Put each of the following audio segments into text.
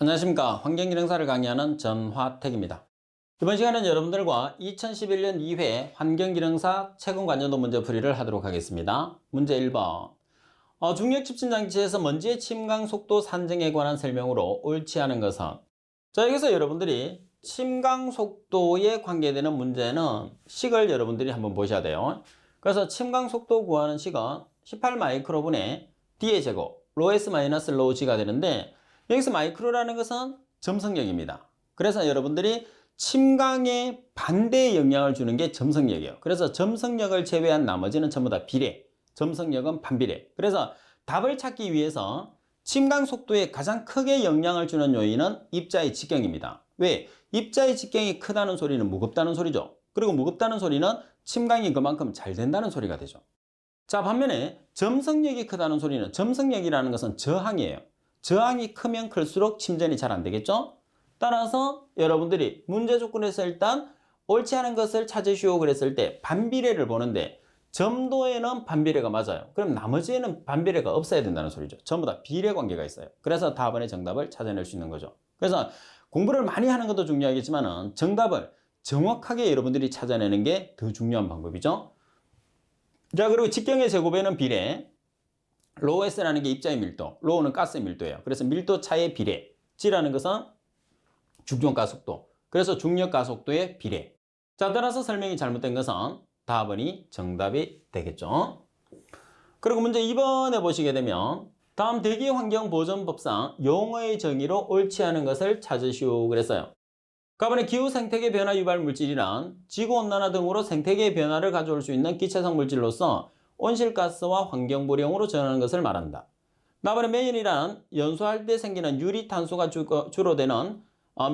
안녕하십니까. 환경기능사를 강의하는 전화택입니다. 이번 시간은 여러분들과 2011년 2회 환경기능사 채권관여도 문제풀이를 하도록 하겠습니다. 문제 1번. 중력집진장치에서 먼지의 침강 속도 산정에 관한 설명으로 옳지 않은 것은? 자, 여기서 여러분들이 침강 속도에 관계되는 문제는 식을 여러분들이 한번 보셔야 돼요. 그래서 침강 속도 구하는 식은 18 마이크로분의 D의 제곱, 로S 마이너스 로우 G가 되는데, 여기서 마이크로라는 것은 점성력입니다. 그래서 여러분들이 침강에 반대의 영향을 주는 게 점성력이에요. 그래서 점성력을 제외한 나머지는 전부 다 비례. 점성력은 반비례. 그래서 답을 찾기 위해서 침강 속도에 가장 크게 영향을 주는 요인은 입자의 직경입니다. 왜? 입자의 직경이 크다는 소리는 무겁다는 소리죠. 그리고 무겁다는 소리는 침강이 그만큼 잘 된다는 소리가 되죠. 자, 반면에 점성력이 크다는 소리는, 점성력이라는 것은 저항이에요. 저항이 크면 클수록 침전이 잘 안 되겠죠? 따라서 여러분들이 문제 조건에서 일단 옳지 않은 것을 찾으시오 그랬을 때 반비례를 보는데, 점도에는 반비례가 맞아요. 그럼 나머지에는 반비례가 없어야 된다는 소리죠. 전부 다 비례 관계가 있어요. 그래서 답안의 정답을 찾아낼 수 있는 거죠. 그래서 공부를 많이 하는 것도 중요하겠지만 정답을 정확하게 여러분들이 찾아내는 게 더 중요한 방법이죠. 자, 그리고 직경의 제곱에는 비례, 로우 S라는 게 입자의 밀도, 로우는 가스의 밀도예요. 그래서 밀도 차의 비례, G라는 것은 중력 가속도, 그래서 중력 가속도의 비례. 자, 따라서 설명이 잘못된 것은 답안이 정답이 되겠죠. 그리고 문제 2번에 보시게 되면 다음 대기환경보전법상 용어의 정의로 옳지 않은 것을 찾으시오 그랬어요. 가번에 기후 생태계 변화 유발 물질이란 지구온난화 등으로 생태계의 변화를 가져올 수 있는 기체성 물질로서 온실가스와 환경불용으로 전하는 것을 말한다. 나번에 매연이란 연소할 때 생기는 유리탄소가 주로 되는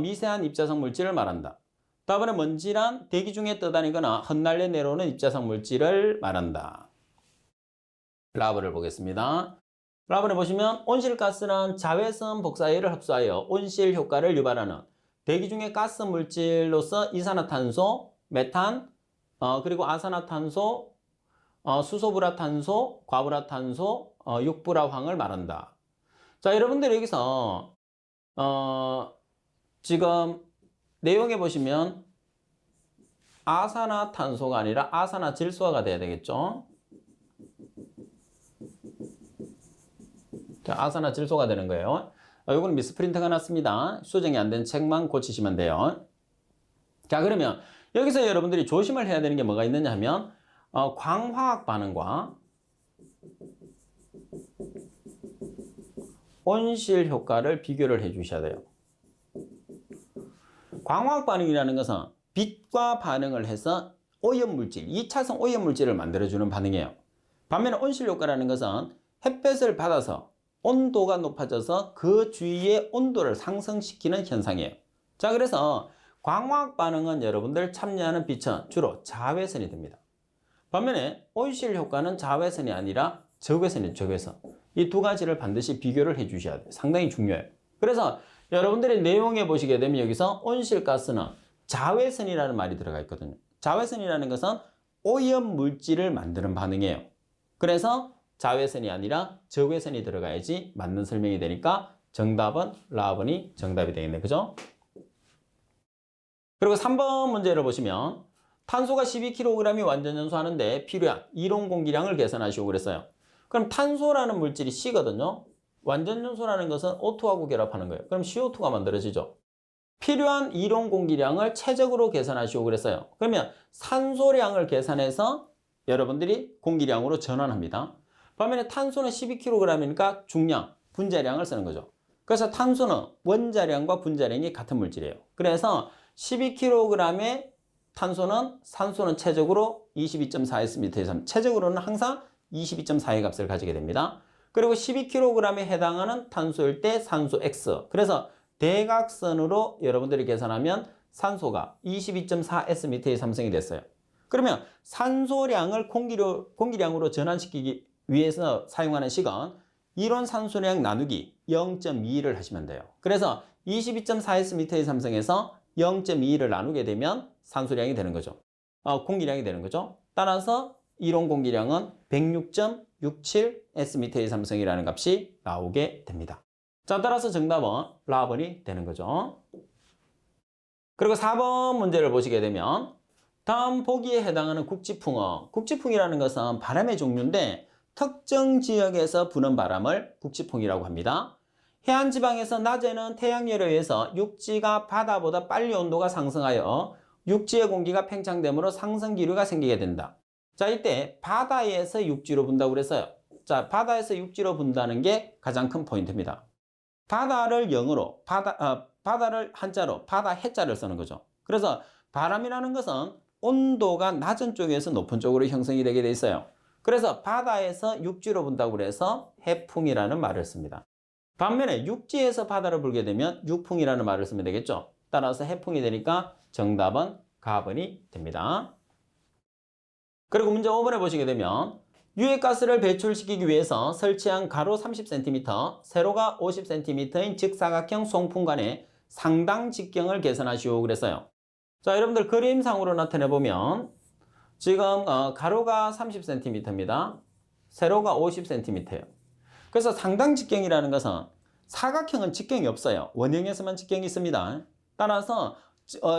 미세한 입자성 물질을 말한다. 다음에 먼지란 대기 중에 떠다니거나 흩날려 내려오는 입자성 물질을 말한다. 라브를 보겠습니다. 라브를 보시면 온실가스는 자외선 복사열을 흡수하여 온실 효과를 유발하는 대기 중의 가스 물질로서 이산화탄소, 메탄, 그리고 아산화탄소, 수소불화탄소, 과불화탄소, 육불화황을 말한다. 자, 여러분들 여기서 지금 내용에 보시면 아산화탄소가 아니라 아산화질소가 돼야 되겠죠. 자, 아산화질소가 되는 거예요. 이거는 미스프린트가 났습니다. 수정이 안 된 책만 고치시면 돼요. 자, 그러면 여기서 여러분들이 조심을 해야 되는 게 뭐가 있느냐 하면 광화학 반응과 온실 효과를 비교를 해 주셔야 돼요. 광화학 반응이라는 것은 빛과 반응을 해서 오염물질, 2차성 오염물질을 만들어주는 반응이에요. 반면에 온실 효과라는 것은 햇볕을 받아서 온도가 높아져서 그 주위의 온도를 상승시키는 현상이에요. 자, 그래서 광화학 반응은 여러분들 참여하는 빛은 주로 자외선이 됩니다. 반면에 온실 효과는 자외선이 아니라 적외선이에요. 적외선. 이 두 가지를 반드시 비교를 해 주셔야 돼요. 상당히 중요해요. 그래서 여러분들이 내용에 보시게 되면 여기서 온실가스는 자외선이라는 말이 들어가 있거든요. 자외선이라는 것은 오염 물질을 만드는 반응이에요. 그래서 자외선이 아니라 적외선이 들어가야지 맞는 설명이 되니까 정답은 라번이 정답이 되겠네. 그죠? 그리고 3번 문제를 보시면 탄소가 12kg이 완전 연소하는데 필요한 이론 공기량을 계산하시오 그랬어요. 그럼 탄소라는 물질이 C거든요. 완전 연소라는 것은 O2하고 결합하는 거예요. 그럼 CO2가 만들어지죠. 필요한 이론 공기량을 최적으로 계산하시오 그랬어요. 그러면 산소량을 계산해서 여러분들이 공기량으로 전환합니다. 반면에 탄소는 12kg이니까 중량, 분자량을 쓰는 거죠. 그래서 탄소는 원자량과 분자량이 같은 물질이에요. 그래서 12kg의 탄소는 산소는 최적으로 22.4S/m, 최적으로는 항상 22.4의 값을 가지게 됩니다. 그리고 12kg에 해당하는 탄소일 때 산소 X. 그래서 대각선으로 여러분들이 계산하면 산소가 22.4S/m3이 됐어요. 그러면 산소량을 공기량으로 전환시키기 위해서 사용하는 식은 이론 산소량 나누기 0.21을 하시면 돼요. 그래서 22.4S/m3에서 0.21을 나누게 되면 산소량이 되는 거죠. 공기량이 되는 거죠. 따라서 이론 공기량은 106.67 S/m3이라는 값이 나오게 됩니다. 자, 따라서 정답은 라번이 되는 거죠. 그리고 4번 문제를 보시게 되면 다음 보기에 해당하는 국지풍어. 국지풍이라는 것은 바람의 종류인데 특정 지역에서 부는 바람을 국지풍이라고 합니다. 해안 지방에서 낮에는 태양열에 의해서 육지가 바다보다 빨리 온도가 상승하여 육지의 공기가 팽창되므로 상승 기류가 생기게 된다. 자, 이때 바다에서 육지로 분다고 그랬어요. 자, 바다에서 육지로 분다는 게 가장 큰 포인트입니다. 바다를 영어로, 바다를 한자로, 바다 해자를 쓰는 거죠. 그래서 바람이라는 것은 온도가 낮은 쪽에서 높은 쪽으로 형성이 되게 돼 있어요. 그래서 바다에서 육지로 분다고 그래서 해풍이라는 말을 씁니다. 반면에 육지에서 바다를 불게 되면 육풍이라는 말을 쓰면 되겠죠. 따라서 해풍이 되니까 정답은 가번이 됩니다. 그리고 문제 5번에 보시게 되면 유해가스를 배출시키기 위해서 설치한 가로 30cm, 세로가 50cm인 직사각형 송풍 간의 상당 직경을 계산하시오 그랬어요. 자, 여러분들 그림상으로 나타내 보면 지금 가로가 30cm입니다. 세로가 50cm예요. 그래서 상당 직경이라는 것은 사각형은 직경이 없어요. 원형에서만 직경이 있습니다. 따라서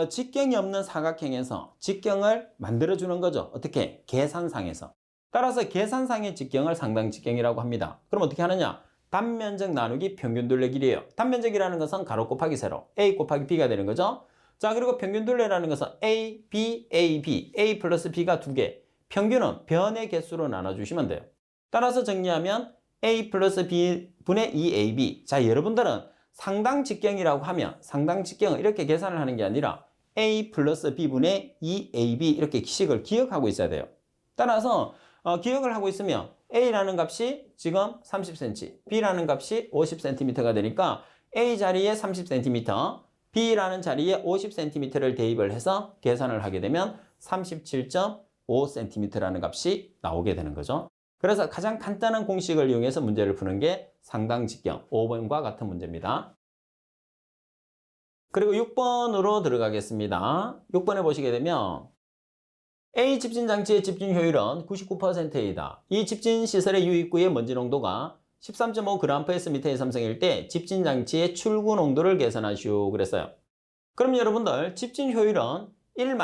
직경이 없는 사각형에서 직경을 만들어주는 거죠. 어떻게? 계산상에서. 따라서 계산상의 직경을 상당 직경이라고 합니다. 그럼 어떻게 하느냐? 단면적 나누기 평균둘레 길이에요. 단면적이라는 것은 가로 곱하기 세로, a 곱하기 b가 되는 거죠. 자, 그리고 평균둘레라는 것은 a, b, a, b, a 플러스 b가 2개. 평균은 변의 개수로 나눠주시면 돼요. 따라서 정리하면 a 플러스 b 분의 2ab. 자, 여러분들은 상당 직경이라고 하면 상당 직경을 이렇게 계산을 하는 게 아니라 a 플러스 b분의 2ab 이렇게 식을 기억하고 있어야 돼요. 따라서 기억을 하고 있으면 a라는 값이 지금 30cm, b라는 값이 50cm가 되니까 a 자리에 30cm, b라는 자리에 50cm를 대입을 해서 계산을 하게 되면 37.5cm라는 값이 나오게 되는 거죠. 그래서 가장 간단한 공식을 이용해서 문제를 푸는 게 상당 직경 5번과 같은 문제입니다. 그리고 6번으로 들어가겠습니다. 6번에 보시게 되면 A 집진장치의 집진 효율은 99%이다. 이 집진 시설의 유입구의 먼지 농도가 13.5g/m의 삼성일 때 집진 장치의 출구 농도를 계산하시오 그랬어요. 그럼 여러분들 집진 효율은 1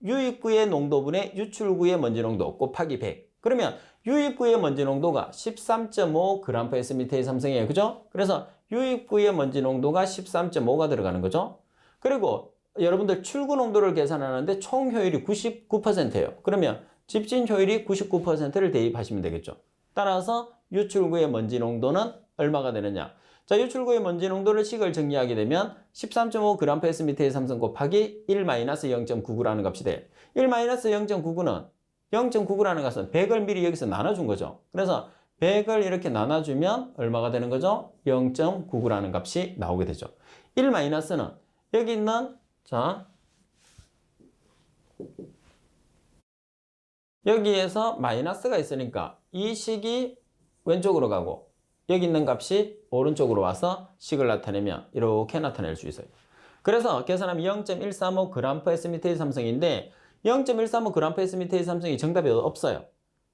유입구의 농도분의 유출구의 먼지 농도 곱하기 100. 그러면 유입구의 먼지 농도가 13.5g/m의 삼성이에요. 그죠? 그래서 유입구의 먼지 농도가 13.5가 들어가는 거죠. 그리고 여러분들 출구 농도를 계산하는데 총 효율이 99%예요. 그러면 집진 효율이 99%를 대입하시면 되겠죠. 따라서 유출구의 먼지 농도는 얼마가 되느냐? 자, 유출구의 먼지 농도를 식을 정리하게 되면 13.5g/m의 삼성 곱하기 1-0.99라는 값이 돼요. 1-0.99는 0.99라는 것은 100을 미리 여기서 나눠준 거죠. 그래서 100을 이렇게 나눠주면 얼마가 되는 거죠? 0.99라는 값이 나오게 되죠. 1-는 여기 있는 자 여기에서 마이너스가 있으니까 이 식이 왼쪽으로 가고 여기 있는 값이 오른쪽으로 와서 식을 나타내면 이렇게 나타낼 수 있어요. 그래서 계산하면 0.135g/m의 삼성인데 0.135g/m의 삼성이 정답이 없어요.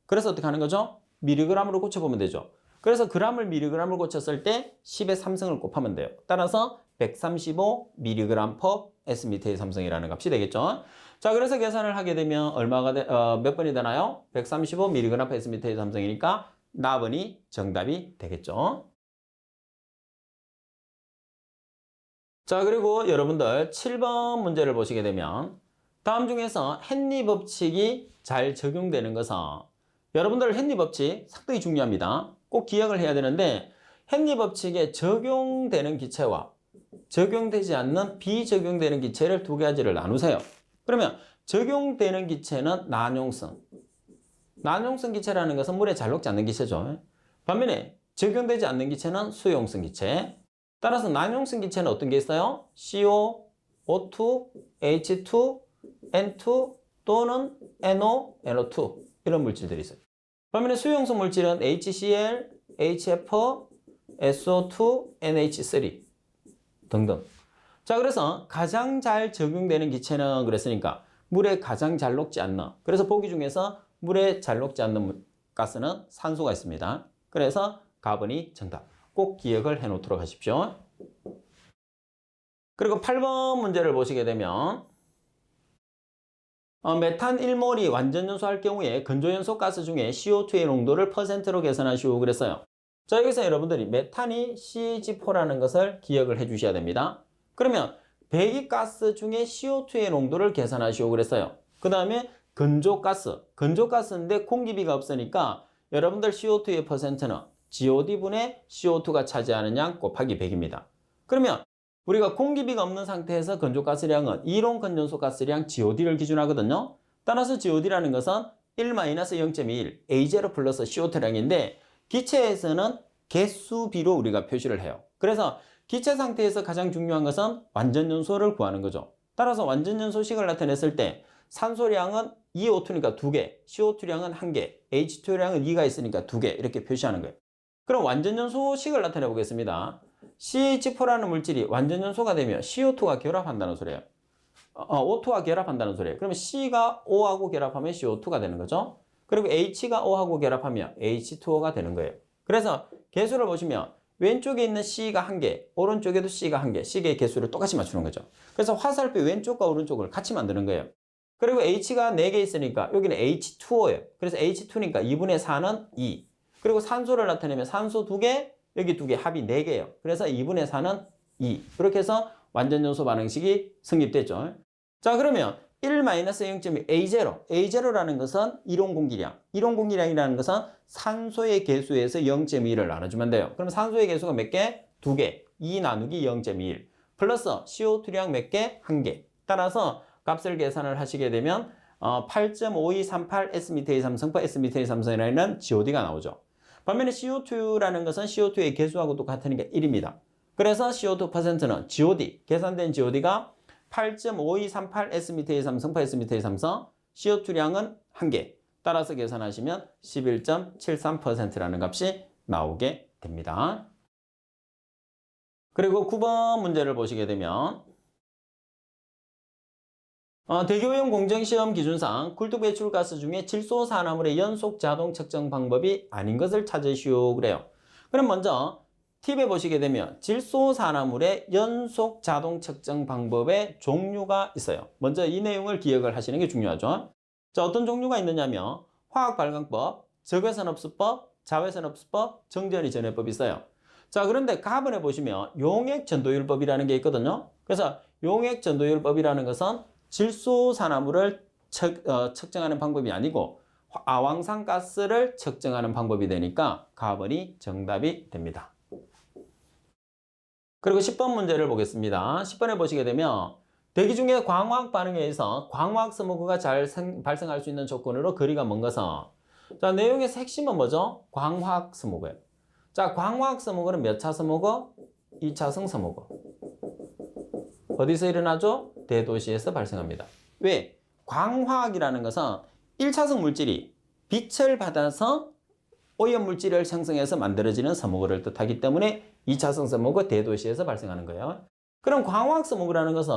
그래서 어떻게 하는 거죠? 미리그램으로 고쳐보면 되죠. 그래서 g을 미리그램으로 고쳤을 때 10의 삼성을 곱하면 돼요. 따라서 135mg/s의 삼성이라는 값이 되겠죠. 자, 그래서 계산을 하게 되면 몇 번이 되나요? 135mg/s의 삼성이니까 나번이 정답이 되겠죠. 자, 그리고 여러분들 7번 문제를 보시게 되면 다음 중에서 헨리 법칙이 잘 적용되는 것은 여러분들 헨리 법칙 상당히 중요합니다. 꼭 기억을 해야 되는데 헨리 법칙에 적용되는 기체와 적용되지 않는 비적용되는 기체를 두 가지를 나누세요. 그러면 적용되는 기체는 난용성. 난용성 기체라는 것은 물에 잘 녹지 않는 기체죠. 반면에 적용되지 않는 기체는 수용성 기체. 따라서 난용성 기체는 어떤 게 있어요? CO, O2, H2, N2 또는 NO, NO2 이런 물질들이 있어요. 반면에 수용성 물질은 HCl, HF, SO2, NH3 등등. 자, 그래서 가장 잘 적용되는 기체는 그랬으니까 물에 가장 잘 녹지 않는, 그래서 보기 중에서 물에 잘 녹지 않는 가스는 산소가 있습니다. 그래서 가번이 정답. 꼭 기억을 해 놓도록 하십시오. 그리고 8번 문제를 보시게 되면 메탄 1몰이 완전 연소할 경우에 건조연소 가스 중에 CO2의 농도를 퍼센트로 계산하시오 그랬어요. 자, 여기서 여러분들이 메탄이 CH4라는 것을 기억을 해 주셔야 됩니다. 그러면 배기가스 중에 CO2의 농도를 계산하시오 그랬어요. 그 다음에 건조가스인데 공기비가 없으니까 여러분들 CO2의 퍼센트는 GOD분의 CO2가 차지하는 양 곱하기 100입니다. 그러면 우리가 공기비가 없는 상태에서 건조가스량은 이론 건전소 가스량 GOD를 기준하거든요. 따라서 GOD라는 것은 1-0.21 A0 플러스 CO2량인데 기체에서는 개수비로 우리가 표시를 해요. 그래서 기체 상태에서 가장 중요한 것은 완전연소를 구하는 거죠. 따라서 완전연소식을 나타냈을 때 산소량은 2O2니까 2개, CO2량은 1개, H2량은 2가 있으니까 2개 이렇게 표시하는 거예요. 그럼 완전연소식을 나타내 보겠습니다. CH4라는 물질이 완전연소가 되면 CO2가 결합한다는 소리예요. O2와 결합한다는 소리예요. 그러면 C가 O하고 결합하면 CO2가 되는 거죠. 그리고 H가 O하고 결합하면 H2O가 되는 거예요. 그래서 개수를 보시면 왼쪽에 있는 C가 1개, 오른쪽에도 C가 1개, C의 개수를 똑같이 맞추는 거죠. 그래서 화살표 왼쪽과 오른쪽을 같이 만드는 거예요. 그리고 H가 4개 있으니까 여기는 H2O예요. 그래서 H2니까 2분의 4는 2. 그리고 산소를 나타내면 산소 2개, 여기 2개, 합이 4개예요. 그래서 2분의 4는 2. 그렇게 해서 완전연소 반응식이 성립됐죠. 자, 그러면 1-0.1 A0. A0라는 것은 이론 공기량. 이론 공기량이라는 것은 산소의 개수에서 0.1을 나눠주면 돼요. 그럼 산소의 개수가 몇 개? 2개. 2 나누기 0.21. 플러스 CO2량 몇 개? 1개. 따라서 값을 계산을 하시게 되면 8.5238 S미테이3성파 S미테이3성이라는 GOD가 나오죠. 반면에 CO2라는 것은 CO2의 개수하고도 같으니까 1입니다. 그래서 CO2%는 GOD, 계산된 GOD가 8.5238 S미테이3성파 S미테이3성, CO2량은 1개. 따라서 계산하시면 11.73%라는 값이 나오게 됩니다. 그리고 9번 문제를 보시게 되면 대교용 공정시험 기준상 굴뚝배출가스 중에 질소산화물의 연속 자동 측정 방법이 아닌 것을 찾으시오 그래요. 그럼 먼저 팁에 보시게 되면 질소산화물의 연속 자동 측정 방법의 종류가 있어요. 먼저 이 내용을 기억을 하시는 게 중요하죠. 자, 어떤 종류가 있느냐면 화학발광법, 적외선업수법, 자외선업수법, 정전이전해법이 있어요. 자, 그런데 가번에 보시면 용액전도율법이라는 게 있거든요. 그래서 용액전도율법이라는 것은 질소산화물을 측정하는 방법이 아니고 아황산가스를 측정하는 방법이 되니까 가번이 정답이 됩니다. 그리고 10번 문제를 보겠습니다. 10번에 보시게 되면 대기 중에 광화학 반응에 의해서 광화학 스모그가 잘 발생할 수 있는 조건으로 거리가 먼 것은 자, 내용의 핵심은 뭐죠? 광화학 스모그예요. 자, 광화학 스모그는 몇 차 스모그? 2차성 스모그. 어디서 일어나죠? 대도시에서 발생합니다. 왜? 광화학이라는 것은 1차성 물질이 빛을 받아서 오염물질을 생성해서 만들어지는 스모그를 뜻하기 때문에 2차성 스모그 대도시에서 발생하는 거예요. 그럼 광화학 스모그라는 것은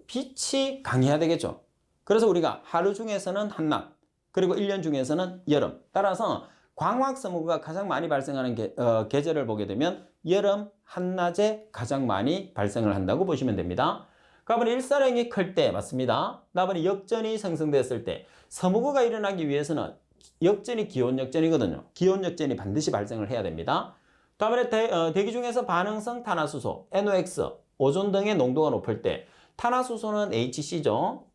빛이 강해야 되겠죠. 그래서 우리가 하루 중에서는 한낮, 그리고 1년 중에서는 여름. 따라서 광화학 스모그가 가장 많이 발생하는 계절을 보게 되면 여름 한낮에 가장 많이 발생을 한다고 보시면 됩니다. 가번에 일사량이 클 때 맞습니다. 나번에 역전이 생성됐을 때 스모그가 일어나기 위해서는 역전이 기온 역전이거든요. 기온 역전이 반드시 발생을 해야 됩니다. 다음에 대기 중에서 반응성 탄화수소, NOx, 오존 등의 농도가 높을 때 탄화수소는 HC죠.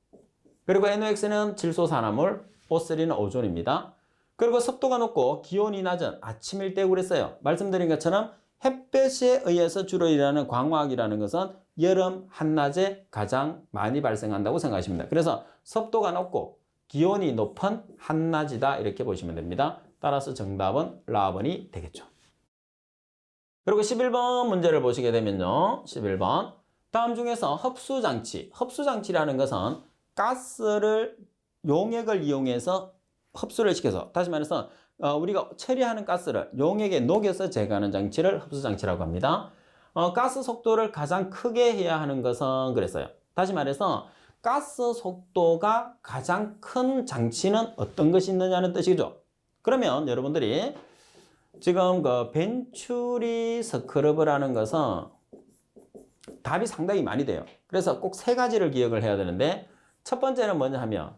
그리고 NOx는 질소산화물, O3는 오존입니다. 그리고 습도가 높고 기온이 낮은 아침일 때 그랬어요. 말씀드린 것처럼 햇볕에 의해서 주로 일어나는 광화학이라는 것은 여름 한낮에 가장 많이 발생한다고 생각하시면 됩니다. 그래서 습도가 높고 기온이 높은 한낮이다 이렇게 보시면 됩니다. 따라서 정답은 라번이 되겠죠. 그리고 11번 문제를 보시게 되면요. 11번 다음 중에서 흡수장치. 흡수장치라는 것은 가스를 용액을 이용해서 흡수를 시켜서 다시 말해서 우리가 처리하는 가스를 용액에 녹여서 제거하는 장치를 흡수장치라고 합니다. 가스 속도를 가장 크게 해야 하는 것은 그랬어요. 다시 말해서 가스 속도가 가장 큰 장치는 어떤 것이 있느냐는 뜻이죠. 그러면 여러분들이 지금 그 벤츄리 스크러브라는 것은 답이 상당히 많이 돼요. 그래서 꼭 세 가지를 기억을 해야 되는데 첫 번째는 뭐냐 하면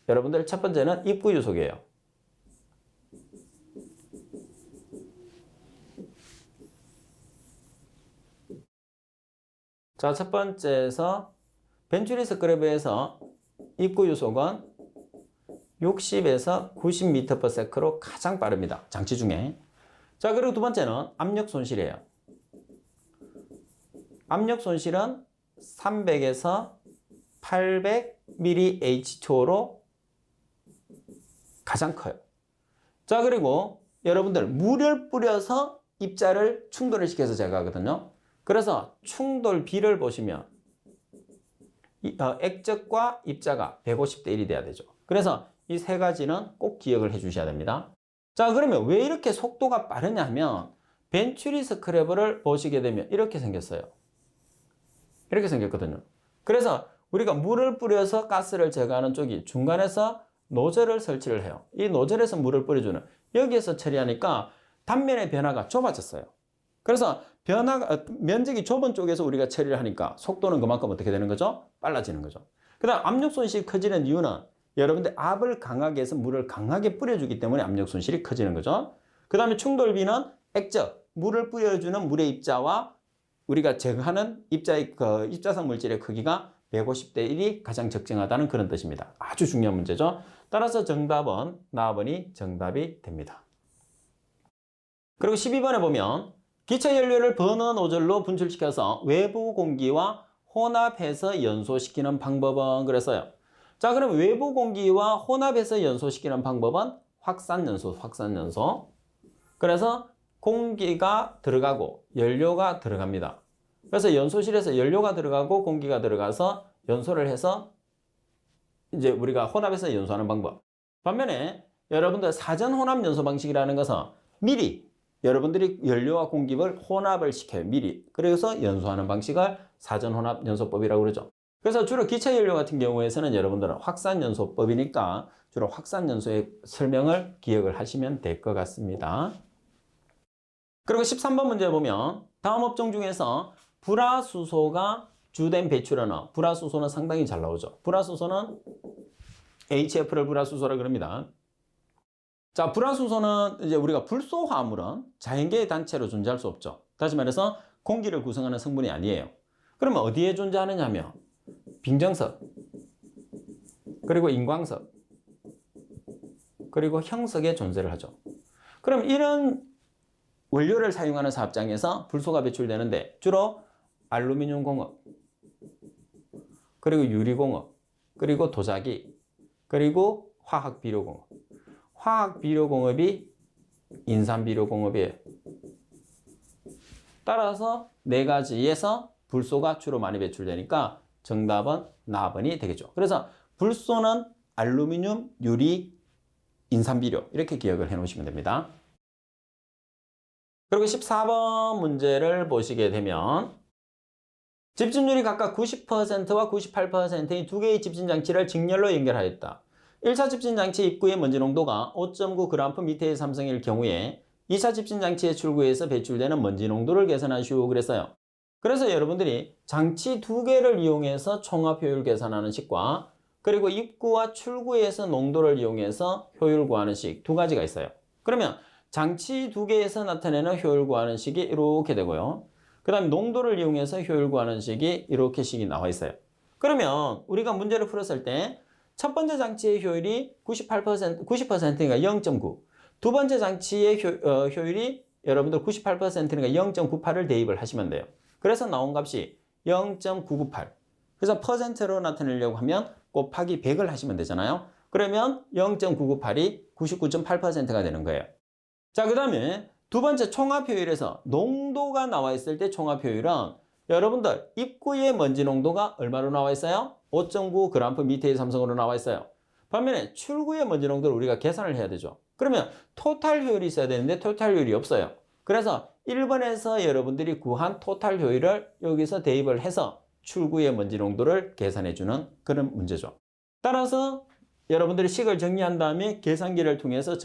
여러분들 첫 번째는 입구 유속이에요. 자, 첫 번째에서 벤츄리 스크러브에서 입구 유속은 60에서 90m/s로 가장 빠릅니다. 장치 중에. 자, 그리고 두 번째는 압력 손실이에요. 압력 손실은 300에서 800mAh/초로 가장 커요. 자, 그리고 여러분들 물을 뿌려서 입자를 충돌을 시켜서 제거하거든요. 그래서 충돌비를 보시면 액적과 입자가 150대 1이 돼야 되죠. 그래서 이 세 가지는 꼭 기억을 해 주셔야 됩니다. 자, 그러면 왜 이렇게 속도가 빠르냐 하면 벤츄리 스크래버를 보시게 되면 이렇게 생겼어요. 이렇게 생겼거든요. 그래서 우리가 물을 뿌려서 가스를 제거하는 쪽이 중간에서 노즐을 설치를 해요. 이 노즐에서 물을 뿌려주는 여기에서 처리하니까 단면의 변화가 좁아졌어요. 그래서 면적이 좁은 쪽에서 우리가 처리를 하니까 속도는 그만큼 어떻게 되는 거죠? 빨라지는 거죠. 그 다음 압력 손실이 커지는 이유는 여러분들 압을 강하게 해서 물을 강하게 뿌려주기 때문에 압력 손실이 커지는 거죠. 그 다음에 충돌비는 액적, 물을 뿌려주는 물의 입자와 우리가 제거하는 입자의 입자성 물질의 크기가 150대 1이 가장 적정하다는 그런 뜻입니다. 아주 중요한 문제죠. 따라서 정답은 나번이 정답이 됩니다. 그리고 12번에 보면 기체 연료를 버너 노즐로 분출시켜서 외부 공기와 혼합해서 연소시키는 방법은 그랬어요. 자, 그럼 외부 공기와 혼합해서 연소시키는 방법은 확산연소. 그래서 공기가 들어가고 연료가 들어갑니다. 그래서 연소실에서 연료가 들어가고 공기가 들어가서 연소를 해서 이제 우리가 혼합해서 연소하는 방법. 반면에 여러분들 사전 혼합 연소 방식이라는 것은 미리 여러분들이 연료와 공기를 혼합을 시켜요. 미리. 그래서 연소하는 방식을 사전 혼합 연소법이라고 그러죠. 그래서 주로 기체 연료 같은 경우에서는 여러분들은 확산 연소법이니까 주로 확산 연소의 설명을 기억을 하시면 될 것 같습니다. 그리고 13번 문제 보면 다음 업종 중에서 불화수소가 주된 배출원어. 불화수소는 상당히 잘 나오죠. 불화수소는 HF를 불화수소라 그럽니다. 자, 불화수소는 이제 우리가 불소 화합물은 자연계의 단체로 존재할 수 없죠. 다시 말해서 공기를 구성하는 성분이 아니에요. 그러면 어디에 존재하느냐 하면 빙정석, 그리고 인광석, 그리고 형석에 존재를 하죠. 그럼 이런 원료를 사용하는 사업장에서 불소가 배출되는데 주로 알루미늄 공업, 그리고 유리공업, 그리고 도자기, 그리고 화학비료공업. 화학비료공업이 인산비료공업이에요. 따라서 네 가지에서 불소가 주로 많이 배출되니까 정답은 나번이 되겠죠. 그래서 불소는 알루미늄, 유리, 인산비료 이렇게 기억을 해 놓으시면 됩니다. 그리고 14번 문제를 보시게 되면 집진율이 각각 90%와 98%인 두 개의 집진장치를 직렬로 연결하였다. 1차 집진장치 입구의 먼지 농도가 5.9g/m의 삼성일 경우에 2차 집진장치의 출구에서 배출되는 먼지 농도를 계산하시오 그랬어요. 그래서 여러분들이 장치 두 개를 이용해서 총합 효율 계산하는 식과 그리고 입구와 출구에서 농도를 이용해서 효율 구하는 식 두 가지가 있어요. 그러면 장치 두 개에서 나타내는 효율 구하는 식이 이렇게 되고요. 그 다음에 농도를 이용해서 효율 구하는 식이 이렇게 식이 나와 있어요. 그러면 우리가 문제를 풀었을 때 첫 번째 장치의 효율이 90%니까 0.9. 두 번째 장치의 효율이 여러분들 98%니까 0.98을 대입을 하시면 돼요. 그래서 나온 값이 0.998. 그래서 퍼센트로 나타내려고 하면 곱하기 100을 하시면 되잖아요. 그러면 0.998이 99.8%가 되는 거예요. 자, 그 다음에 두 번째 총합 효율에서 농도가 나와 있을 때 총합 효율은 여러분들 입구의 먼지 농도가 얼마로 나와 있어요? 5.9g/m의 삼성으로 나와 있어요. 반면에 출구의 먼지 농도를 우리가 계산을 해야 되죠. 그러면 토탈 효율이 있어야 되는데 토탈 효율이 없어요. 그래서 1번에서 여러분들이 구한 토탈 효율을 여기서 대입을 해서 출구의 먼지 농도를 계산해 주는 그런 문제죠. 따라서 여러분들이 식을 정리한 다음에 계산기를 통해서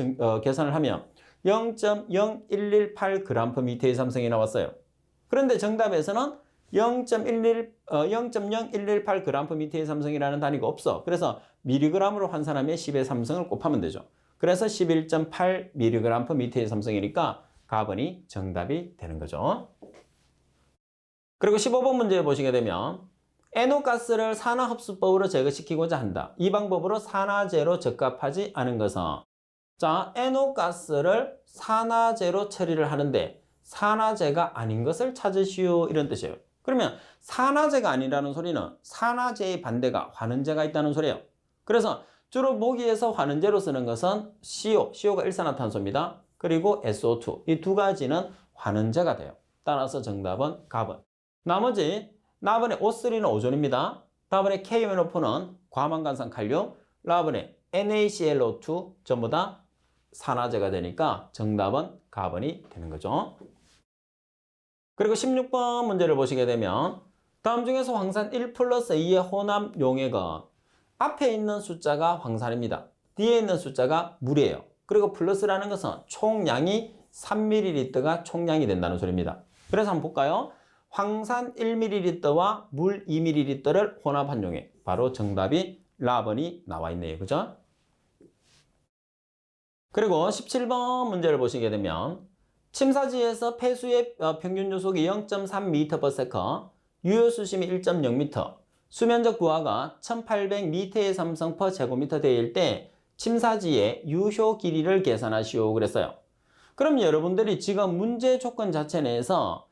계산을 하면 0.0118g/m의 삼성이 나왔어요. 그런데 정답에서는 0.0118g/m의 삼성이라는 단위가 없어. 그래서 미리그램으로 환산하면 10의 삼성을 곱하면 되죠. 그래서 11.8mg/m의 삼성이니까 가번이 정답이 되는 거죠. 그리고 15번 문제 보시게 되면 NO가스를 산화흡수법으로 제거시키고자 한다. 이 방법으로 산화제로 적합하지 않은 것은, 자, NO가스를 산화제로 처리를 하는데 산화제가 아닌 것을 찾으시오, 이런 뜻이에요. 그러면 산화제가 아니라는 소리는 산화제의 반대가 환원제가 있다는 소리예요. 그래서 주로 모기에서 환원제로 쓰는 것은 CO가 일산화탄소입니다. 그리고 SO2, 이 두 가지는 환원제가 돼요. 따라서 정답은 가번. 나머지 나번에 O3는 오존입니다. 다번에 KMNO4는 과망간산 칼륨, 라번에 NaClO2 전부 다 산화제가 되니까 정답은 가번이 되는 거죠. 그리고 16번 문제를 보시게 되면 다음 중에서 황산 1+2의 혼합 용액은 앞에 있는 숫자가 황산입니다. 뒤에 있는 숫자가 물이에요. 그리고 플러스라는 것은 총량이 3ml가 총량이 된다는 소리입니다. 그래서 한번 볼까요? 황산 1ml와 물 2ml를 혼합한 용액. 바로 정답이 라번이 나와 있네요. 그죠? 그리고 17번 문제를 보시게 되면 침사지에서 폐수의 평균 요속이 0.3m/s, 유효 수심이 1.0m, 수면적 부하가 1800m의 삼성/제곱미터 대일 때 침사지의 유효 길이를 계산하시오 그랬어요. 그럼 여러분들이 지금 문제 조건 자체 내에서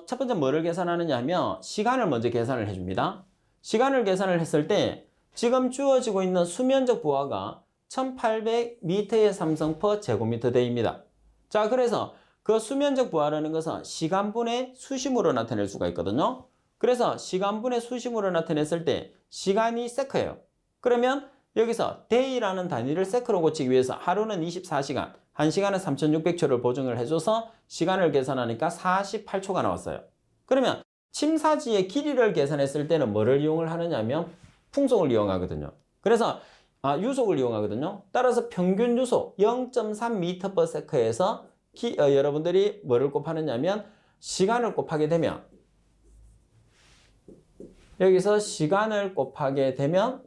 첫 번째 뭐를 계산하느냐 하면 시간을 먼저 계산을 해줍니다. 시간을 계산을 했을 때 지금 주어지고 있는 수면적 부하가 1800m의 삼성/제곱미터 대입니다. 자, 그래서 그 수면적 부하라는 것은 시간분의 수심으로 나타낼 수가 있거든요. 그래서 시간분의 수심으로 나타냈을 때 시간이 세크예요. 그러면 여기서 day라는 단위를 세크로 고치기 위해서 하루는 24시간, 1시간은 3600초를 보정을 해줘서 시간을 계산하니까 48초가 나왔어요. 그러면 침사지의 길이를 계산했을 때는 뭐를 이용을 하느냐 하면 풍속을 이용하거든요. 그래서 유속을 이용하거든요. 따라서 평균 유속 0.3m/s에서 여러분들이 뭐를 곱하느냐 하면 시간을 곱하게 되면 여기서 시간을 곱하게 되면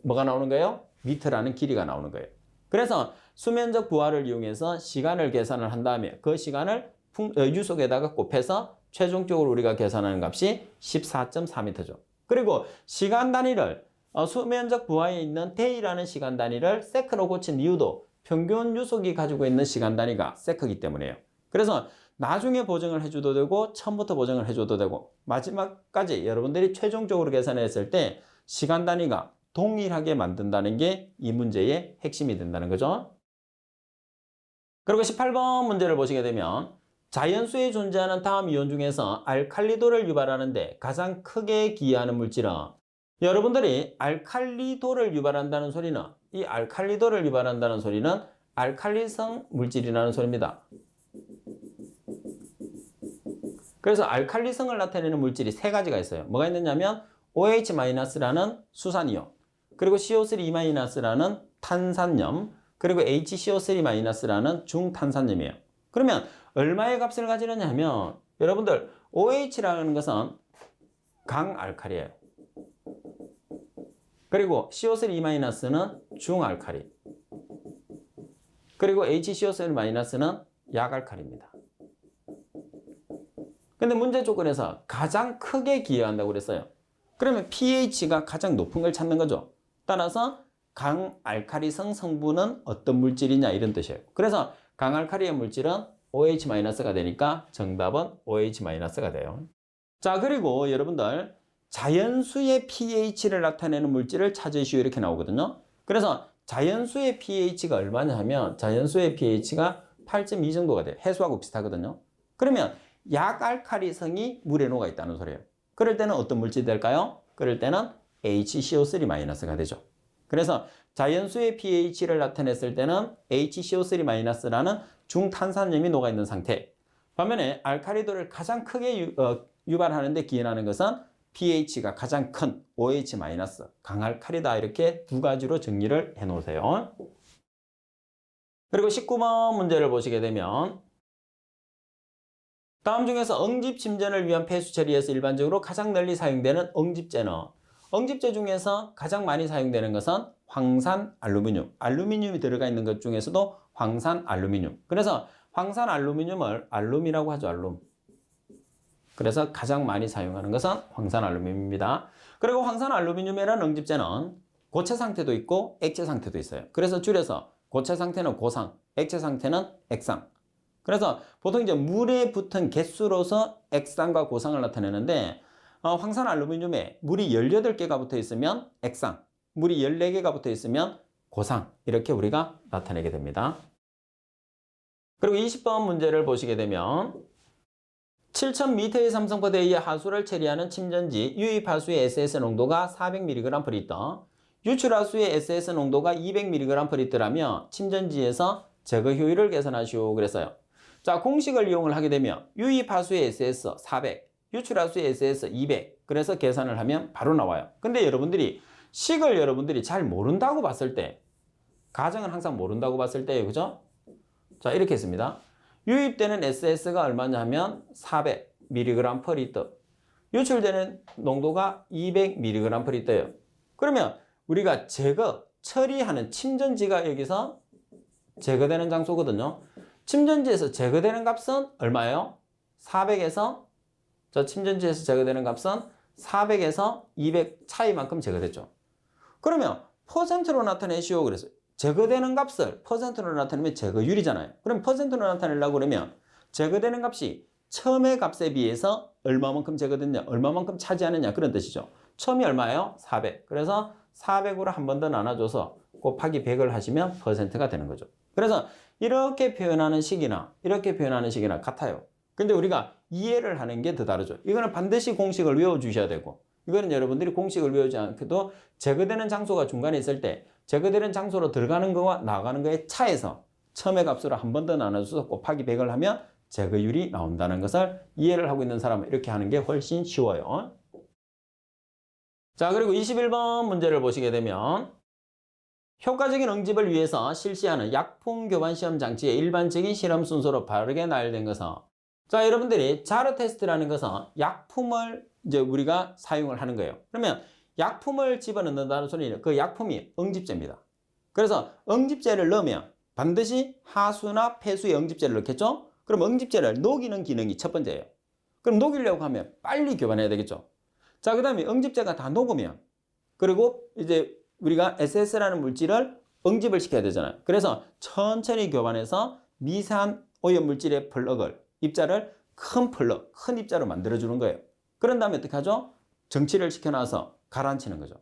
뭐가 나오는 거예요? 미터라는 길이가 나오는 거예요. 그래서 수면적 부하를 이용해서 시간을 계산을 한 다음에 그 시간을 유속에다가 곱해서 최종적으로 우리가 계산하는 값이 14.4m죠. 그리고 시간 단위를 수면적 부하에 있는 day라는 시간 단위를 세크로 고친 이유도 평균 유속이 가지고 있는 시간 단위가 세크이기 때문이에요. 그래서 나중에 보정을 해줘도 되고 처음부터 보정을 해줘도 되고 마지막까지 여러분들이 최종적으로 계산했을 때 시간 단위가 동일하게 만든다는 게 이 문제의 핵심이 된다는 거죠. 그리고 18번 문제를 보시게 되면 자연수에 존재하는 다음 이온 중에서 알칼리도를 유발하는데 가장 크게 기여하는 물질은, 여러분들이 알칼리도를 유발한다는 소리는, 이 알칼리도를 유발한다는 소리는 알칼리성 물질이라는 소리입니다. 그래서 알칼리성을 나타내는 물질이 세 가지가 있어요. 뭐가 있느냐면 OH-라는 수산이온, 그리고 CO3-라는 탄산염, 그리고 HCO3-라는 중탄산염이에요. 그러면 얼마의 값을 가지느냐 하면 여러분들 OH라는 것은 강알칼리예요. 그리고 CO3-는 중알칼리, 그리고 HCO3-는 약알칼리입니다. 근데 문제 조건에서 가장 크게 기여한다고 그랬어요. 그러면 pH가 가장 높은 걸 찾는 거죠. 따라서 강알칼리성 성분은 어떤 물질이냐 이런 뜻이에요. 그래서 강알칼리의 물질은 OH-가 되니까 정답은 OH-가 돼요. 자, 그리고 여러분들 자연수의 pH를 나타내는 물질을 찾으시오 이렇게 나오거든요. 그래서 자연수의 pH가 얼마냐 하면 자연수의 pH가 8.2 정도가 돼요. 해수하고 비슷하거든요. 그러면 약알칼리성이 물에 녹아 있다는 소리예요. 그럴 때는 어떤 물질이 될까요? 그럴 때는 HCO3-가 되죠. 그래서 자연수의 pH를 나타냈을 때는 HCO3-라는 중탄산염이 녹아있는 상태. 반면에 알칼리도를 가장 크게 유발하는 데 기인하는 것은 pH가 가장 큰 OH-, 강알칼리다. 이렇게 두 가지로 정리를 해 놓으세요. 그리고 19번 문제를 보시게 되면 다음 중에서 응집 침전을 위한 폐수 처리에서 일반적으로 가장 널리 사용되는 응집제는 응집제 중에서 가장 많이 사용되는 것은 황산 알루미늄. 알루미늄이 들어가 있는 것 중에서도 황산 알루미늄. 그래서 황산 알루미늄을 알룸이라고 하죠. 알룸. 그래서 가장 많이 사용하는 것은 황산 알루미늄입니다. 그리고 황산 알루미늄이라는 응집제는 고체 상태도 있고 액체 상태도 있어요. 그래서 줄여서 고체 상태는 고상, 액체 상태는 액상. 그래서 보통 이제 물에 붙은 개수로서 액상과 고상을 나타내는데 황산 알루미늄에 물이 18개가 붙어 있으면 액상, 물이 14개가 붙어 있으면 고상 이렇게 우리가 나타내게 됩니다. 그리고 20번 문제를 보시게 되면 7000m의 삼성포대의 하수를 처리하는 침전지 유입 하수의 SS 농도가 400mg/L, 유출 하수의 SS 농도가 200mg/L라며 침전지에서 제거 효율을 계산하시오 그랬어요. 자, 공식을 이용을 하게 되면 유입 하수의 SS 400, 유출 하수의 SS 200 그래서 계산을 하면 바로 나와요. 근데 식을 여러분들이 잘 모른다고 봤을 때 가정은 항상 모른다고 봤을 때예요. 그죠? 자, 이렇게 했습니다. 유입되는 SS가 얼마냐면 400mg/L, 유출되는 농도가 200mg/L예요. 그러면 우리가 처리하는 침전지가 여기서 제거되는 장소거든요. 침전지에서 제거되는 값은 얼마예요? 400에서 침전지에서 제거되는 값은 400에서 200 차이만큼 제거됐죠. 그러면 퍼센트로 나타내시오 그래서 제거되는 값을 퍼센트로 나타내면 제거율이잖아요. 그럼 퍼센트로 나타내려고 그러면 제거되는 값이 처음의 값에 비해서 얼마만큼 제거됐냐, 얼마만큼 차지하느냐 그런 뜻이죠. 처음이 얼마예요? 400. 그래서 400으로 한 번 더 나눠줘서 곱하기 100을 하시면 퍼센트가 되는 거죠. 그래서 이렇게 표현하는 식이나 이렇게 표현하는 식이나 같아요. 근데 우리가 이해를 하는 게 더 다르죠. 이거는 반드시 공식을 외워주셔야 되고 이거는 여러분들이 공식을 외우지 않고도 제거되는 장소가 중간에 있을 때 제거되는 장소로 들어가는 거와 나가는 거의 차에서 처음의 값으로 한 번 더 나눠줘서 곱하기 100을 하면 제거율이 나온다는 것을 이해를 하고 있는 사람은 이렇게 하는 게 훨씬 쉬워요. 자, 그리고 21번 문제를 보시게 되면 효과적인 응집을 위해서 실시하는 약품 교반 시험 장치의 일반적인 실험 순서로 바르게 나열된 것은 자, 여러분들이 자르 테스트라는 것은 약품을 이제 우리가 사용을 하는 거예요. 그러면 약품을 집어넣는다는 소리는 그 약품이 응집제입니다. 그래서 응집제를 넣으면 반드시 하수나 폐수에 응집제를 넣겠죠? 그럼 응집제를 녹이는 기능이 첫 번째예요. 그럼 녹이려고 하면 빨리 교반해야 되겠죠? 자, 그 다음에 응집제가 다 녹으면 그리고 이제 우리가 SS라는 물질을 응집을 시켜야 되잖아요. 그래서 천천히 교반해서 미세한 오염 물질의 입자를 큰 입자로 만들어주는 거예요. 그런 다음에 어떻게 하죠? 정치를 시켜놔서 가라앉히는 거죠.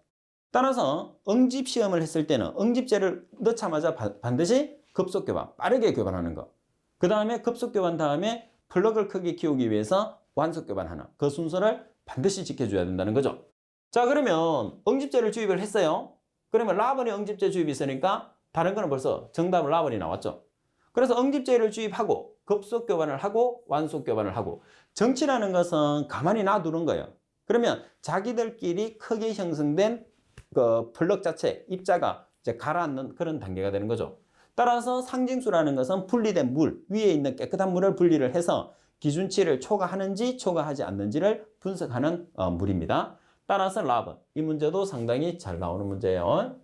따라서 응집 시험을 했을 때는 응집제를 넣자마자 반드시 급속 교반, 빠르게 교반하는 거. 그 다음에 급속 교반 다음에 플럭을 크게 키우기 위해서 완속 교반하는 그 순서를 반드시 지켜줘야 된다는 거죠. 자, 그러면 응집제를 주입을 했어요. 그러면 라번이 응집제 주입이 있으니까 다른 거는 벌써 정답은 라번이 나왔죠. 그래서 응집제를 주입하고 급속 교반을 하고 완속 교반을 하고 정치라는 것은 가만히 놔두는 거예요. 그러면 자기들끼리 크게 형성된 그 플럭 자체, 입자가 이제 가라앉는 그런 단계가 되는 거죠. 따라서 상징수라는 것은 분리된 물, 위에 있는 깨끗한 물을 분리를 해서 기준치를 초과하는지 초과하지 않는지를 분석하는 물입니다. 따라서 라번, 이 문제도 상당히 잘 나오는 문제예요.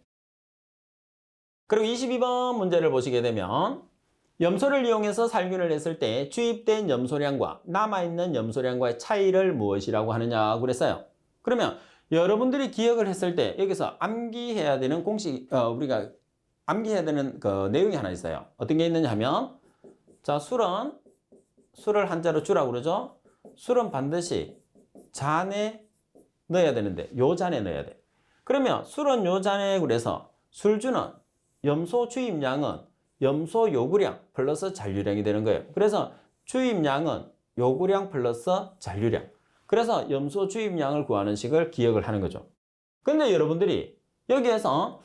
그리고 22번 문제를 보시게 되면 염소를 이용해서 살균을 했을 때 주입된 염소량과 남아있는 염소량과의 차이를 무엇이라고 하느냐고 그랬어요. 그러면 여러분들이 기억을 했을 때 여기서 암기해야 되는 우리가 암기해야 되는 그 내용이 하나 있어요. 어떤 게 있느냐 하면 자, 술을 한자로 주라고 그러죠. 술은 반드시 잔에 넣어야 되는데 요 잔에 넣어야 돼. 그러면 술은 요 잔에 그래서 술주는 염소 주입량은 염소 요구량 플러스 잔류량이 되는 거예요. 그래서 주입량은 요구량 플러스 잔류량. 그래서 염소 주입량을 구하는 식을 기억을 하는 거죠. 근데 여러분들이 여기에서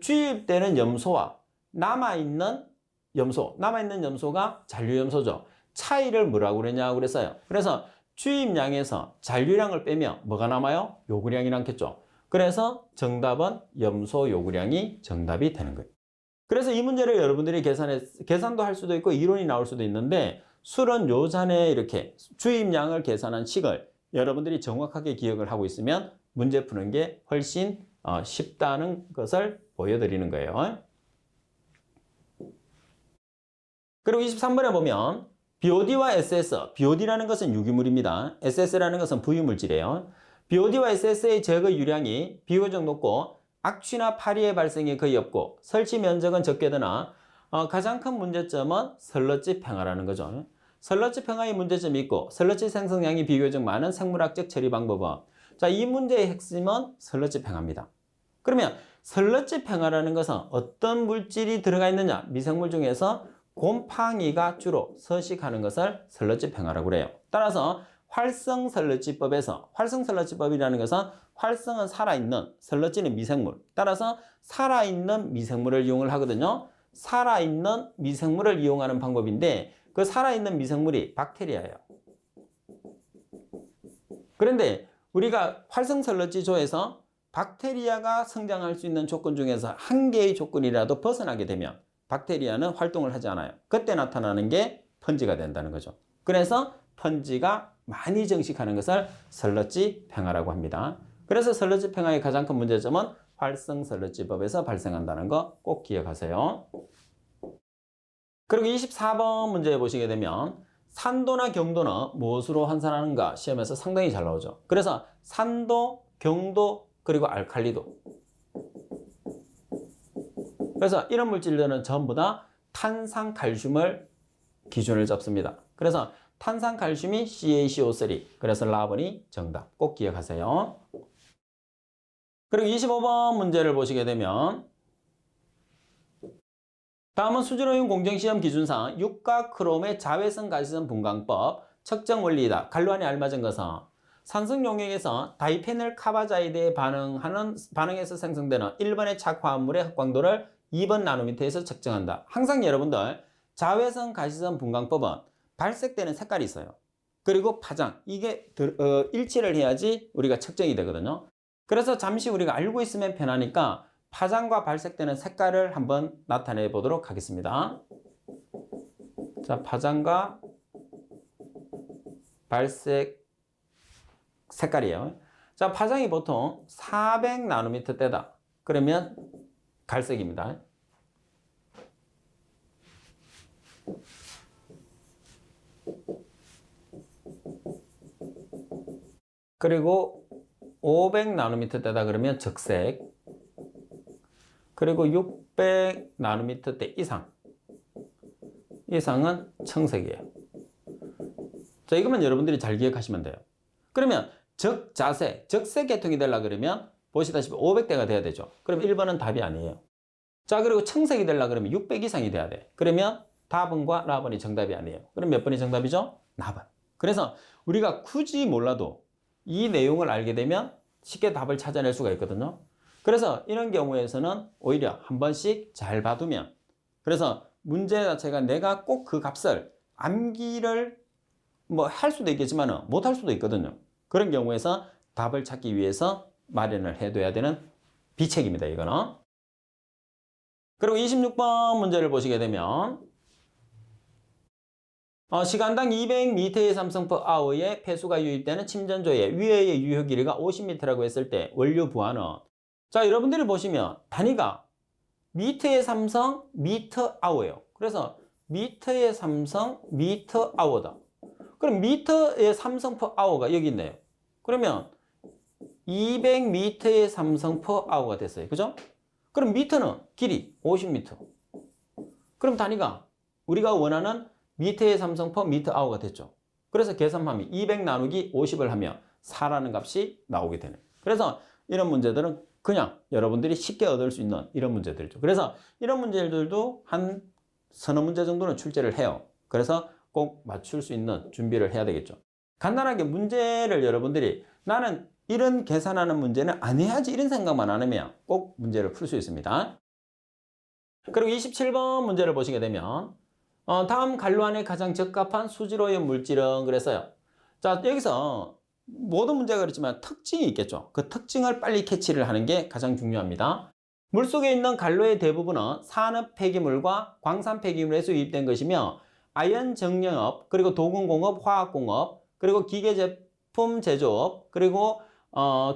주입되는 염소와 남아있는 염소가 잔류염소죠. 차이를 뭐라고 그랬냐고 그랬어요. 그래서 주입량에서 잔류량을 빼면 뭐가 남아요? 요구량이 남겠죠. 그래서 정답은 염소 요구량이 정답이 되는 거예요. 그래서 이 문제를 여러분들이 계산도 할 수도 있고 이론이 나올 수도 있는데 술은 요 잔에 이렇게 주입량을 계산한 식을 여러분들이 정확하게 기억을 하고 있으면 문제 푸는 게 훨씬 쉽다는 것을 보여드리는 거예요. 그리고 23번에 보면 BOD와 SS, BOD라는 것은 유기물입니다. SS라는 것은 부유물질이에요. BOD와 SS의 제거 유량이 비교적 높고 악취나 파리의 발생이 거의 없고 설치 면적은 적게 되나 가장 큰 문제점은 설러지 평화라는 거죠. 설러지 평화의 문제점이 있고 설러지 생성량이 비교적 많은 생물학적 처리 방법은 자, 이 문제의 핵심은 설러지 평화입니다. 그러면 설러지 평화라는 것은 어떤 물질이 들어가 있느냐? 미생물 중에서 곰팡이가 주로 서식하는 것을 설러지 평화라고 그래요. 따라서 활성설러지법에서 활성설러지법이라는 것은 활성은 살아있는, 설러지는 미생물. 따라서 살아있는 미생물을 이용을 하거든요. 살아있는 미생물을 이용하는 방법인데 그 살아있는 미생물이 박테리아예요. 그런데 우리가 활성설러지조에서 박테리아가 성장할 수 있는 조건 중에서 한 개의 조건이라도 벗어나게 되면 박테리아는 활동을 하지 않아요. 그때 나타나는 게 펀지가 된다는 거죠. 그래서 펀지가 많이 증식하는 것을 설러지 평화라고 합니다. 그래서 설러지 평화의 가장 큰 문제점은 활성설러지법에서 발생한다는 거 꼭 기억하세요. 그리고 24번 문제 보시게 되면 산도나 경도는 무엇으로 환산하는가 시험에서 상당히 잘 나오죠. 그래서 산도, 경도, 그리고 알칼리도. 그래서 이런 물질들은 전부 다 탄산칼슘을 기준을 잡습니다. 그래서 탄산칼슘이 CaCO3. 그래서 라번이 정답. 꼭 기억하세요. 그리고 25번 문제를 보시게 되면 다음은 수질오염 공정시험 기준상 육가크롬의 자외선 가시성 분광법 측정 원리이다. 갈루안이 알맞은 것은 산성 용액에서 다이페놀 카바자이드에 반응해서 생성되는 1번의 착화합물의 흑광도를 2번 나노미터에서 측정한다. 항상 여러분들 자외선 가시성 분광법은 발색되는 색깔이 있어요. 그리고 파장, 이게 일치를 해야지 우리가 측정이 되거든요. 그래서 잠시 우리가 알고 있으면 편하니까 파장과 발색되는 색깔을 한번 나타내 보도록 하겠습니다. 자, 파장과 발색 색깔이에요. 자, 파장이 보통 400 나노미터대다. 그러면 갈색입니다. 그리고 500 나노미터대다 그러면 적색. 그리고 600 나노미터대 이상은 청색이에요. 자, 이것만 여러분들이 잘 기억하시면 돼요. 그러면 적자색, 적색 계통이 되려고 그러면 보시다시피 500대가 돼야 되죠. 그럼 1번은 답이 아니에요. 자, 그리고 청색이 되려고 그러면 600 이상이 돼야 돼. 그러면 다번과 라번이 정답이 아니에요. 그럼 몇 번이 정답이죠? 나번. 그래서 우리가 굳이 몰라도 이 내용을 알게 되면 쉽게 답을 찾아낼 수가 있거든요. 그래서 이런 경우에서는 오히려 한 번씩 잘 봐두면, 그래서 문제 자체가 내가 꼭 그 값을 암기를 뭐 할 수도 있겠지만 못 할 수도 있거든요. 그런 경우에서 답을 찾기 위해서 마련을 해둬야 되는 비책입니다, 이거는. 그리고 26번 문제를 보시게 되면 시간당 200m의 삼성/h의 폐수가 유입되는 침전조의 위의 유효 길이가 50m라고 했을 때 원료 부하는, 자, 여러분들이 보시면 단위가 미터의 삼성, 미터/h예요. 그래서 미터의 삼성, 미터/h다. 그럼 미터의 삼성/h가 여기 있네요. 그러면 200m의 삼성/h가 됐어요. 그죠? 그럼 미터는 길이 50m. 그럼 단위가 우리가 원하는 미터의 삼성/미터/h가 됐죠. 그래서 계산하면 200 나누기 50을 하면 4라는 값이 나오게 되네요. 그래서 이런 문제들은 그냥 여러분들이 쉽게 얻을 수 있는 이런 문제들이죠. 그래서 이런 문제들도 한 서너 문제 정도는 출제를 해요. 그래서 꼭 맞출 수 있는 준비를 해야 되겠죠. 간단하게 문제를 여러분들이 나는 이런 계산하는 문제는 안 해야지 이런 생각만 안 하면 꼭 문제를 풀 수 있습니다. 그리고 27번 문제를 보시게 되면 다음 갈루안에 가장 적합한 수질오염 물질은 그랬어요. 자, 여기서 모든 문제가 그렇지만 특징이 있겠죠. 그 특징을 빨리 캐치를 하는 게 가장 중요합니다. 물속에 있는 갈로의 대부분은 산업 폐기물과 광산 폐기물에서 유입된 것이며 아연 정령업, 그리고 도금공업, 화학공업, 그리고 기계제품 제조업, 그리고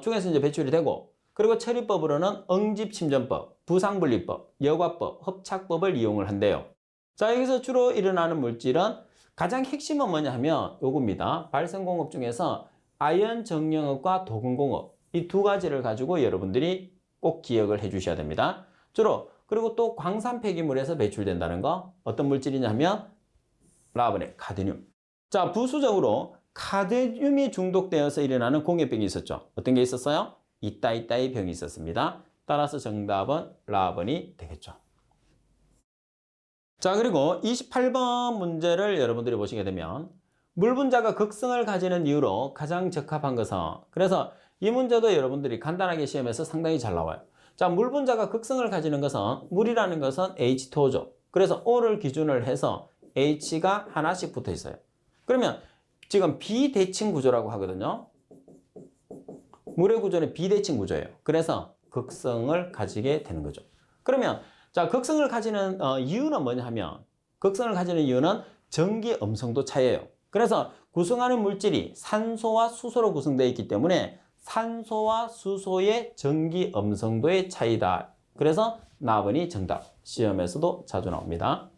중에서 이제 배출이 되고, 그리고 처리법으로는 응집침전법, 부상분리법, 여과법, hợp착법을 이용을 한대요. 자, 여기서 주로 일어나는 물질은 가장 핵심은 뭐냐 하면 요겁니다. 발생공업 중에서 아연 정령업과 도금공업, 이 두 가지를 가지고 여러분들이 꼭 기억을 해 주셔야 됩니다. 주로. 그리고 또 광산 폐기물에서 배출된다는 거 어떤 물질이냐면 라브네, 카드뮴. 자, 부수적으로 카드뮴이 중독되어서 일어나는 공해병이 있었죠. 어떤 게 있었어요? 이따이 병이 있었습니다. 따라서 정답은 라번이 되겠죠. 자, 그리고 28번 문제를 여러분들이 보시게 되면 물 분자가 극성을 가지는 이유로 가장 적합한 것은, 그래서 이 문제도 여러분들이 간단하게 시험에서 상당히 잘 나와요. 자, 물 분자가 극성을 가지는 것은, 물이라는 것은 H2O죠. 그래서 O를 기준으로 해서 H가 하나씩 붙어 있어요. 그러면 지금 비대칭 구조라고 하거든요. 물의 구조는 비대칭 구조예요. 그래서 극성을 가지게 되는 거죠. 그러면 자, 극성을 가지는 이유는 뭐냐 하면, 극성을 가지는 이유는 전기 음성도 차이예요. 그래서 구성하는 물질이 산소와 수소로 구성되어 있기 때문에 산소와 수소의 전기 음성도의 차이다. 그래서 나번이 정답. 시험에서도 자주 나옵니다.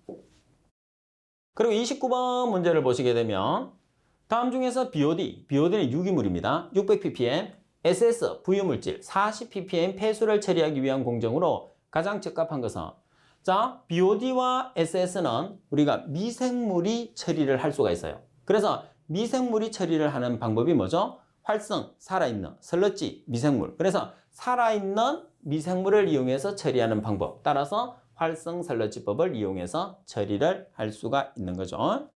그리고 29번 문제를 보시게 되면 다음 중에서 BOD는 유기물입니다. 600ppm, SS, 부유물질, 40ppm 폐수를 처리하기 위한 공정으로 가장 적합한 것은, 자, BOD와 SS는 우리가 미생물이 처리를 할 수가 있어요. 그래서 미생물이 처리를 하는 방법이 뭐죠? 활성, 살아있는, 슬러지, 미생물. 그래서 살아있는 미생물을 이용해서 처리하는 방법. 따라서 활성 슬러지법을 이용해서 처리를 할 수가 있는 거죠.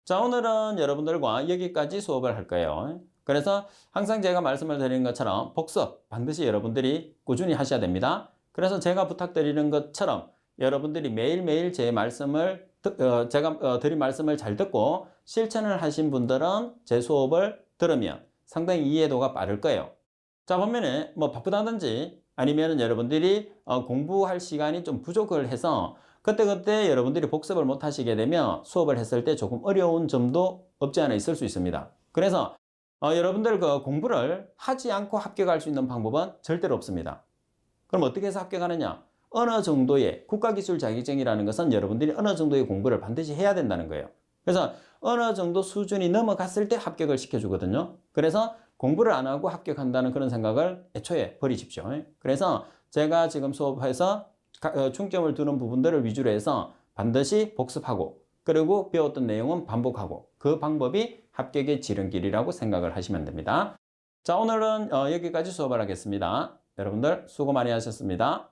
자, 오늘은 여러분들과 여기까지 수업을 할 거예요. 그래서 항상 제가 말씀을 드리는 것처럼 복습 반드시 여러분들이 꾸준히 하셔야 됩니다. 그래서 제가 부탁드리는 것처럼 여러분들이 매일매일 제 말씀을 제가 드린 말씀을 잘 듣고 실천을 하신 분들은 제 수업을 들으면 상당히 이해도가 빠를 거예요. 자, 반면에 뭐 바쁘다든지 아니면 여러분들이 공부할 시간이 좀 부족을 해서 그때 여러분들이 복습을 못 하시게 되면 수업을 했을 때 조금 어려운 점도 없지 않아 있을 수 있습니다. 그래서 여러분들 그 공부를 하지 않고 합격할 수 있는 방법은 절대로 없습니다. 그럼 어떻게 해서 합격하느냐? 어느 정도의 국가기술 자격증이라는 것은 여러분들이 어느 정도의 공부를 반드시 해야 된다는 거예요. 그래서 어느 정도 수준이 넘어갔을 때 합격을 시켜주거든요. 그래서 공부를 안 하고 합격한다는 그런 생각을 애초에 버리십시오. 그래서 제가 지금 수업해서 중점을 두는 부분들을 위주로 해서 반드시 복습하고, 그리고 배웠던 내용은 반복하고, 그 방법이 합격의 지름길이라고 생각을 하시면 됩니다. 자, 오늘은 여기까지 수업을 하겠습니다. 여러분들 수고 많이 하셨습니다.